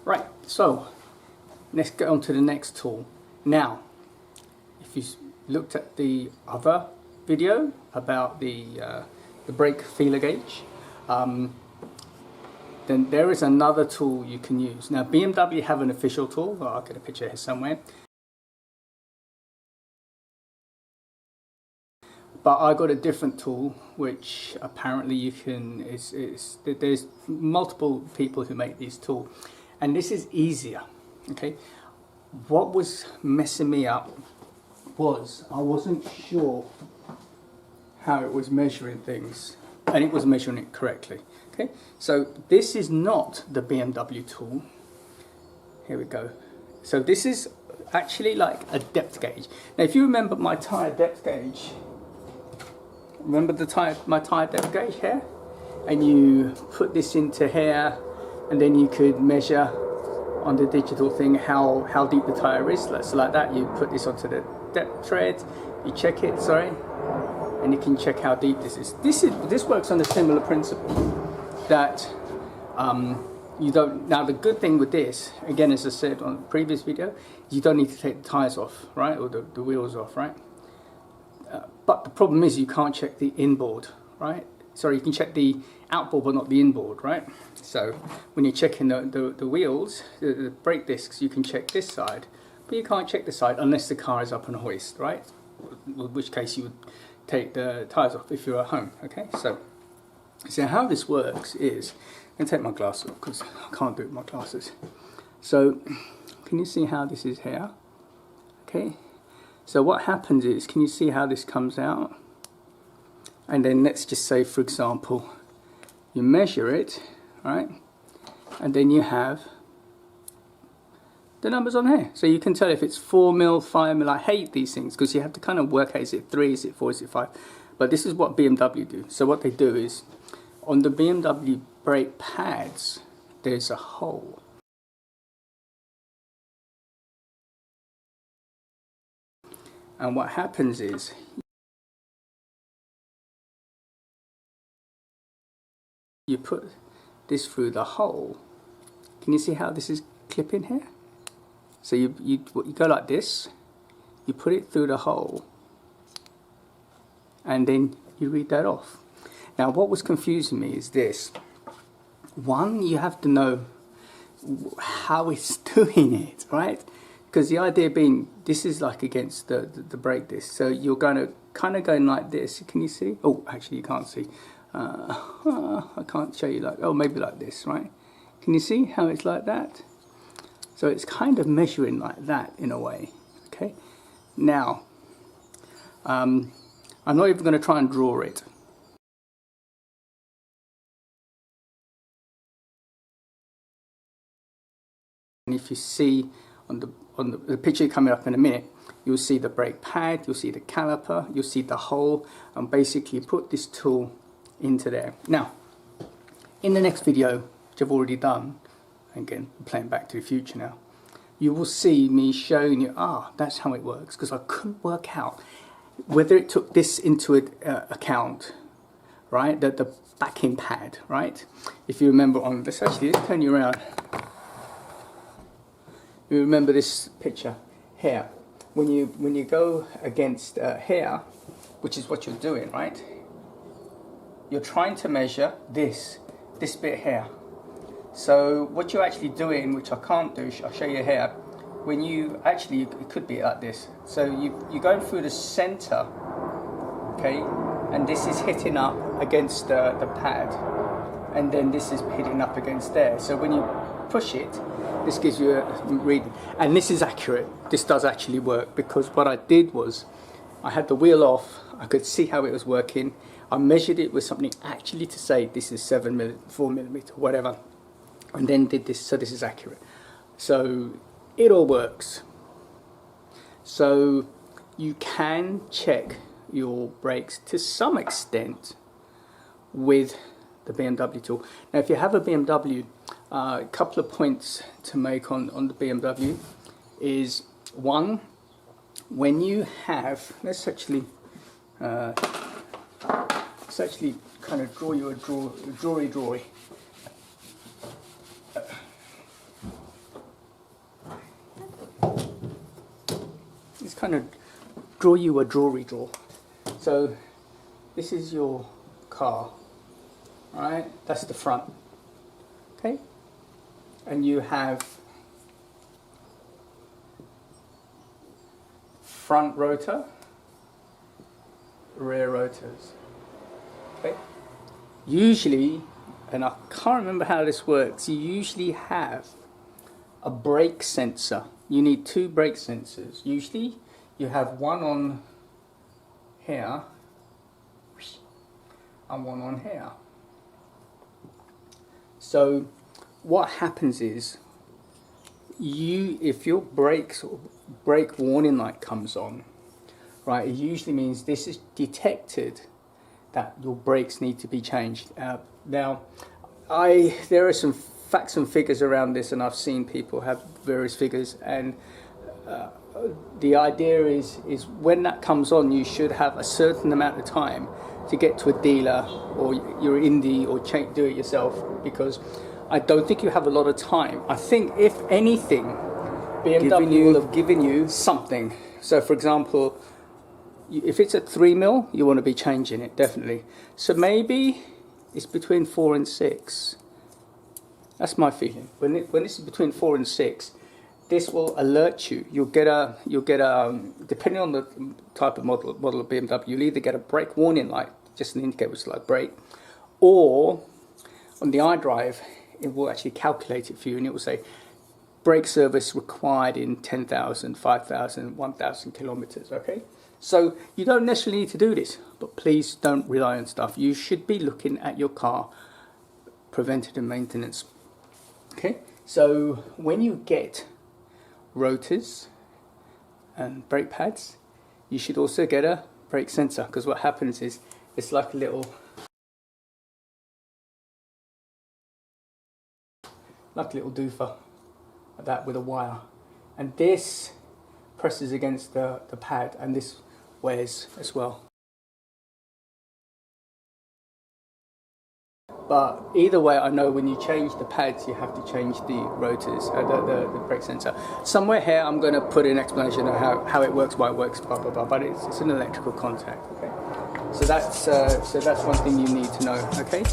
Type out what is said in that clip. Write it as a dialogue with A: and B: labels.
A: Right, so let's get on to the next tool. Now, if you looked at the other video about the brake feeler gauge, then there is another tool you can use. Now, BMW have an official tool. I'll get a picture here somewhere. But I got a different tool, which apparently you can. There's multiple people who make these tools, and this is easier. Okay, what was messing me up was I wasn't sure how it was measuring things, and it was measuring it correctly. Okay, so this is not the BMW tool. Here we go. So this is actually like a depth gauge. Now, if you remember my tire depth gauge. Remember my tire depth gauge here? And you put this into here, and then you could measure on the digital thing how deep the tire is. So like that, you put this onto the depth tread, you check it, and you can check how deep this is. This works on a similar principle that you don't. Now the good thing with this, again, as I said on the previous video, you don't need to take the tires off, right, or the wheels off, right? But the problem is you can't check the inboard, right? Sorry, you can check the outboard but not the inboard, right? So when you're checking the wheels, the brake discs, you can check this side, but you can't check the side unless the car is up on a hoist, right? In which case you would take the tyres off if you're at home, okay? So how this works is, I'm going to take my glasses off because I can't do it with my glasses. So can you see how this is here? Okay. So what happens is, can you see how this comes out? And then let's just say, for example, you measure it, right? And then you have the numbers on here. So you can tell if it's 4 mil, 5 mil. I hate these things because you have to kind of work out, is it 3, is it 4, is it 5? But this is what BMW do. So what they do is, on the BMW brake pads, there's a hole. And what happens is, you put this through the hole. Can you see how this is clipping here? So you go like this, you put it through the hole, and then you read that off. Now what was confusing me is this. One, you have to know how it's doing it, right? Because the idea being, this is like against the brake disc, so you're going to kind of going like this. Can you see? Oh, actually you can't see. I can't show you like, oh, maybe like this, right? Can you see how it's like that? So it's kind of measuring like that in a way, okay? Now, I'm not even going to try and draw it. And if you see on the picture coming up in a minute, you'll see the brake pad, you'll see the caliper, you'll see the hole, and basically put this tool into there. Now, in the next video, which I've already done, again, I'm playing Back to the Future now, you will see me showing you, that's how it works, because I couldn't work out whether it took this into account, right, the backing pad, right? If you remember on this, actually, let's turn you around. You remember this picture here. When you go against here, which is what you're doing, right? You're trying to measure this bit here. So what you're actually doing, which I can't do, I'll show you here. When you actually, it could be like this. So you're going through the center, okay? And this is hitting up against the pad, and then this is hitting up against there. So when you push it, this gives you a reading, and this is accurate. This does actually work, because what I did was I had the wheel off, I could see how it was working, I measured it with something actually to say this is 4 millimeter, whatever, and then did this, so this is accurate. So it all works. So you can check your brakes to some extent with the BMW tool. Now if you have a BMW, a couple of points to make on the BMW is, one, when you have, let's actually kind of draw you a drawy. kind of draw you a draw. So this is your car, right? That's the front, okay? And you have front rotor, rear rotors, okay? Usually, and I can't remember how this works, you usually have a brake sensor. You need 2 brake sensors. Usually you have one on here and one on here. So what happens is, if your brake warning light comes on, right, it usually means this is detected that your brakes need to be changed. Now, there are some facts and figures around this, and I've seen people have various figures, and the idea is when that comes on, you should have a certain amount of time to get to a dealer or your indie or do it yourself, because I don't think you have a lot of time. I think if anything, BMW will have given you something. So for example, if it's a 3mm, you want to be changing it, definitely. So maybe it's between 4 and 6. That's my feeling. When this is between 4 and 6, this will alert you. You'll get a depending on the type of model of BMW, you'll either get a brake warning light, just an indicator which is like brake, or on the iDrive, it will actually calculate it for you, and it will say brake service required in 10,000, 5,000, 1,000 kilometers. Okay, so you don't necessarily need to do this, but please don't rely on stuff. You should be looking at your car preventative maintenance. Okay, so when you get rotors and brake pads, you should also get a brake sensor, because what happens is it's like a little doofer like that with a wire, and this presses against the pad, and this wears as well. But either way, I know when you change the pads, you have to change the rotors, the brake sensor. Somewhere here, I'm going to put an explanation of how it works, why it works, blah blah blah. But it's an electrical contact. Okay, so that's one thing you need to know. Okay.